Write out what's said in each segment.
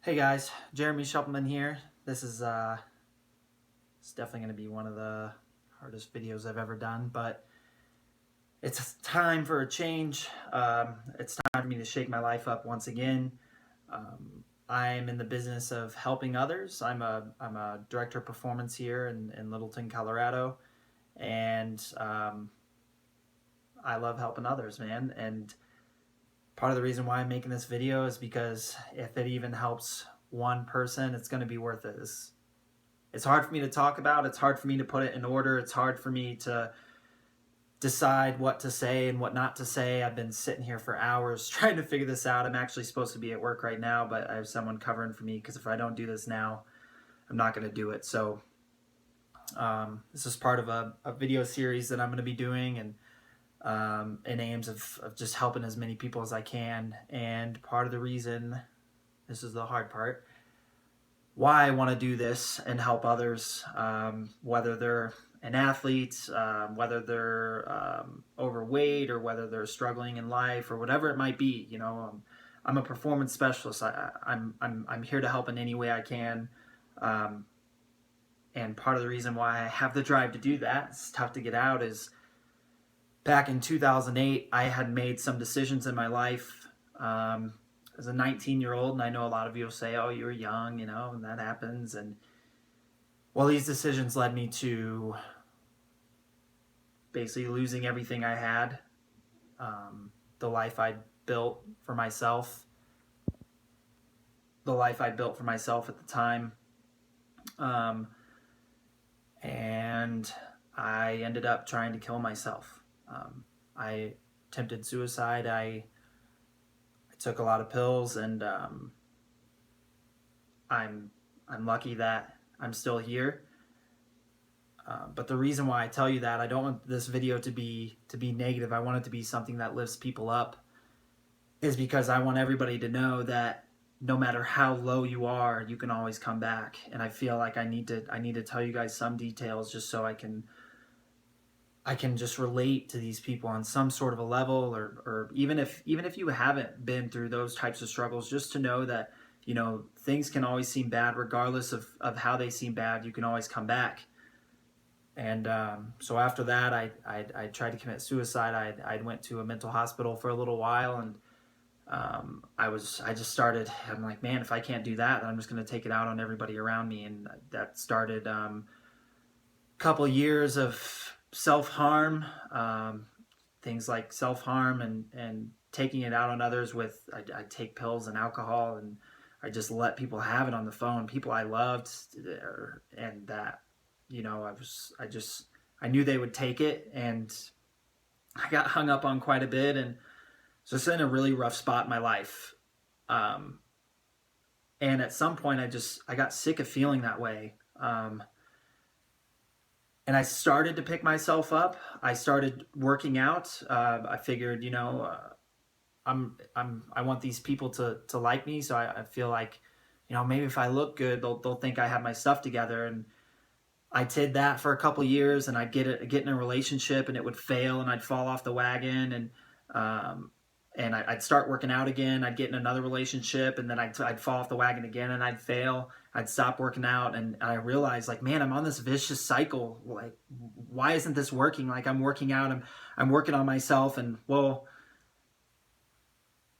Hey guys, Jeremy Shuppleman here. This is it's definitely going to be one of the hardest videos I've ever done, but it's time for a change. It's time for me to shake my life up once again. I'm in the business of helping others. I'm a director of performance here in Littleton, Colorado, and I love helping others, man. And part of the reason why I'm making this video is because if it even helps one person, it's going to be worth it. It's hard for me to talk about. It's hard for me to put it in order. It's hard for me to decide what to say and what not to say. I've been sitting here for hours trying to figure this out. I'm actually supposed to be at work right now, but I have someone covering for me because if I don't do this now, I'm not going to do it. So this is part of a video series that I'm going to be doing, and in aims of just helping as many people as I can. And part of the reason, this is the hard part, why I want to do this and help others, whether they're an athlete, whether they're overweight, or whether they're struggling in life, or whatever it might be. I'm a performance specialist. I'm here to help in any way I can, and part of the reason why I have the drive to do that, it's tough to get out, is back in 2008, I had made some decisions in my life. As a 19-year-old, and I know a lot of you will say, oh, you were young, and that happens. And well, these decisions led me to basically losing everything I had, the life I'd built for myself, at the time. And I ended up trying to kill myself. I attempted suicide. I took a lot of pills, and I'm lucky that I'm still here. But the reason why I tell you that, I don't want this video to be negative. I want it to be something that lifts people up, is because I want everybody to know that no matter how low you are, you can always come back. And I feel like I need to tell you guys some details just so I can just relate to these people on some sort of a level, or even if you haven't been through those types of struggles, just to know that, things can always seem bad regardless of how they seem bad. You can always come back. And so after that, I tried to commit suicide. I went to a mental hospital for a little while, and I'm like, man, if I can't do that, then I'm just going to take it out on everybody around me. And that started a couple years of self-harm, things like self-harm and taking it out on others with, I take pills and alcohol, and I just let people have it on the phone, people I loved, and that, I knew they would take it, and I got hung up on quite a bit, and just in a really rough spot in my life. And at some point I got sick of feeling that way. And I started to pick myself up. I started working out. I figured, I want these people to like me. So I feel like, maybe if I look good, they'll think I have my stuff together. And I did that for a couple years, and I'd get in a relationship, and it would fail, and I'd fall off the wagon, and I'd start working out again. I'd get in another relationship, and then I'd fall off the wagon again, and I'd fail. I'd stop working out, and I realized, like, man, I'm on this vicious cycle. Like, why isn't this working? Like, I'm working out, I'm working on myself, and well,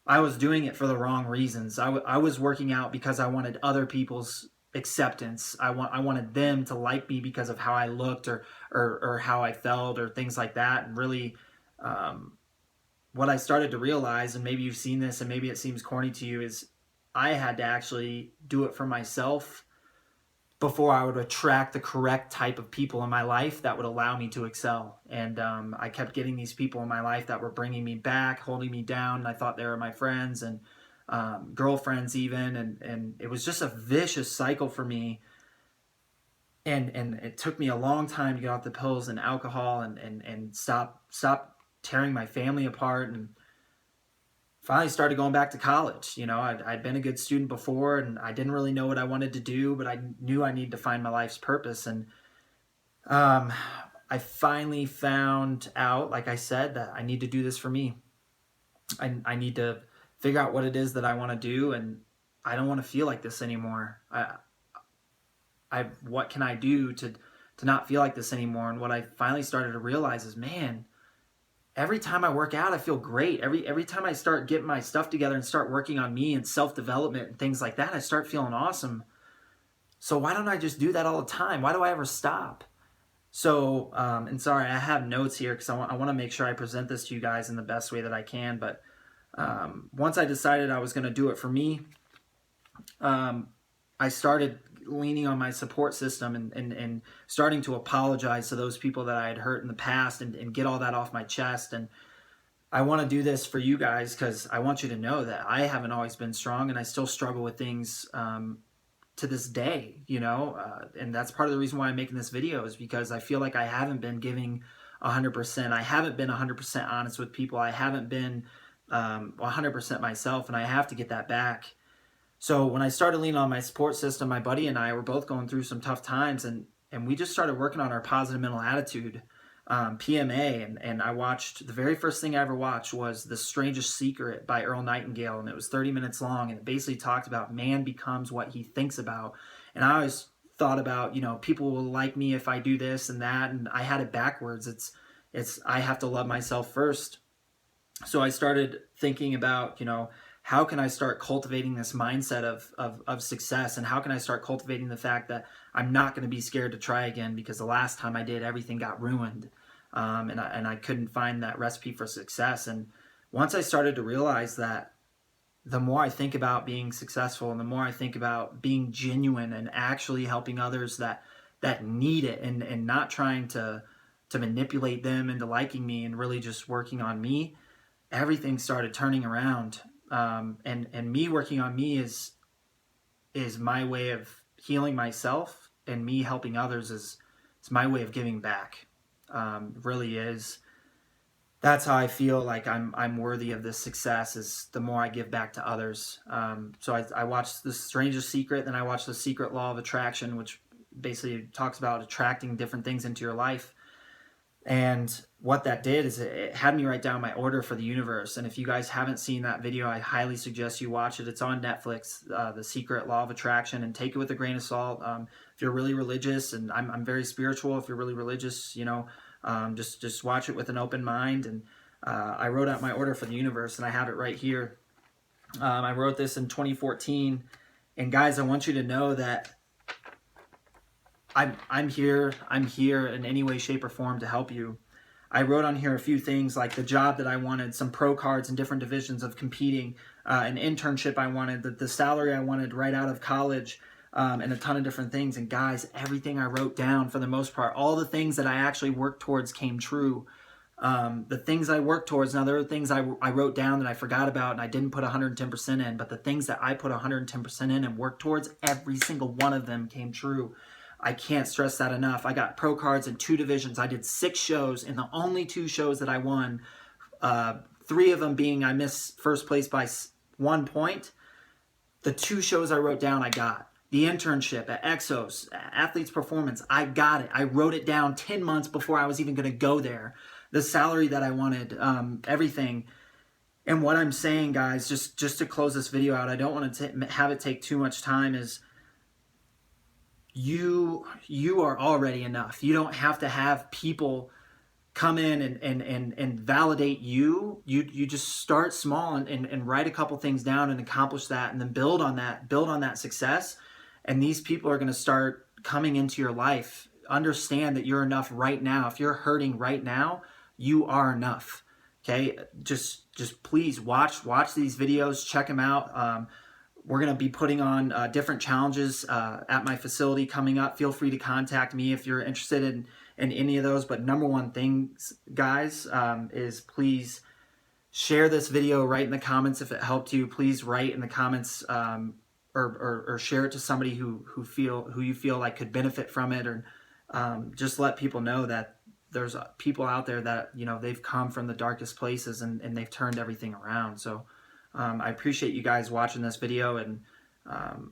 I was doing it for the wrong reasons. I was working out because I wanted other people's acceptance. I wanted them to like me because of how I looked, or how I felt, or things like that. And really, what I started to realize, and maybe you've seen this and maybe it seems corny to you, is I had to actually do it for myself before I would attract the correct type of people in my life that would allow me to excel. And I kept getting these people in my life that were bringing me back, holding me down. I thought they were my friends and girlfriends even, and it was just a vicious cycle for me. And it took me a long time to get off the pills and alcohol, and stop tearing my family apart, and finally started going back to college. I'd been a good student before, and I didn't really know what I wanted to do, but I knew I needed to find my life's purpose. And I finally found out, like I said, that I need to do this for me. I need to figure out what it is that I want to do, and I don't want to feel like this anymore. What can I do to not feel like this anymore? And what I finally started to realize is, man, every time I work out, I feel great. Every time I start getting my stuff together and start working on me and self-development and things like that, I start feeling awesome. So why don't I just do that all the time? Why do I ever stop? So, and sorry, I have notes here because I want to make sure I present this to you guys in the best way that I can. But once I decided I was going to do it for me, I started leaning on my support system and starting to apologize to those people that I had hurt in the past and get all that off my chest. And I want to do this for you guys because I want you to know that I haven't always been strong and I still struggle with things to this day, you know, and that's part of the reason why I'm making this video, is because I feel like I haven't been giving 100%. I haven't been 100% honest with people. I haven't been 100% myself, and I have to get that back. So when I started leaning on my support system, my buddy and I were both going through some tough times, and we just started working on our positive mental attitude, PMA, and I watched, the very first thing I ever watched was The Strangest Secret by Earl Nightingale, and it was 30 minutes long, and it basically talked about man becomes what he thinks about. And I always thought about, you know, people will like me if I do this and that, and I had it backwards. It's I have to love myself first. So I started thinking about, you know, how can I start cultivating this mindset of success, and how can I start cultivating the fact that I'm not going to be scared to try again, because the last time I did, everything got ruined, and I couldn't find that recipe for success. And once I started to realize that the more I think about being successful and the more I think about being genuine and actually helping others that need it, and not trying to manipulate them into liking me and really just working on me, everything started turning around. And me working on me is my way of healing myself, and me helping others is my way of giving back. Really is. That's how I feel like I'm worthy of this success, is the more I give back to others. So I watched The Strangest Secret, then I watched The Secret Law of Attraction, which basically talks about attracting different things into your life. And what that did is it had me write down my order for the universe. And if you guys haven't seen that video, I highly suggest you watch it. It's on Netflix, The Secret Law of Attraction, and take it with a grain of salt. If you're really religious, and I'm very spiritual, if you're really religious, you know, just watch it with an open mind. And I wrote out my order for the universe, and I have it right here. I wrote this in 2014. And guys, I want you to know that I'm here in any way, shape, or form to help you. I wrote on here a few things like the job that I wanted, some pro cards in different divisions of competing, an internship I wanted, the salary I wanted right out of college, and a ton of different things. And guys, everything I wrote down, for the most part, all the things that I actually worked towards came true. The things I worked towards, now there are things I wrote down that I forgot about and I didn't put 110% in, but the things that I put 110% in and worked towards, every single one of them came true. I can't stress that enough. I got pro cards in 2 divisions. I did 6 shows, and the only 2 shows that I won, 3 of them being I missed first place by 1 point. The 2 shows I wrote down, I got. The internship at Exos, Athletes Performance, I got it. I wrote it down 10 months before I was even going to go there. The salary that I wanted, everything. And what I'm saying, guys, just to close this video out, I don't want to have it take too much time, is you are already enough. You don't have to have people come in and validate you. You just start small and write a couple things down and accomplish that, and then build on that success. And these people are going to start coming into your life. Understand that you're enough right now. If you're hurting right now, you are enough. Okay, just please watch these videos, check them out. We're going to be putting on different challenges at my facility coming up. Feel free to contact me if you're interested in any of those. But number one things, guys, is please share this video. Write in the comments if it helped you. Please write in the comments or share it to somebody who you feel like could benefit from it, or just let people know that there's people out there that, you know, they've come from the darkest places and they've turned everything around. So I appreciate you guys watching this video, and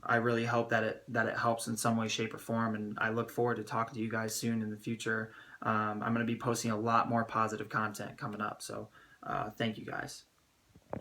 I really hope that it helps in some way, shape, or form. And I look forward to talking to you guys soon in the future. I'm going to be posting a lot more positive content coming up. So thank you guys.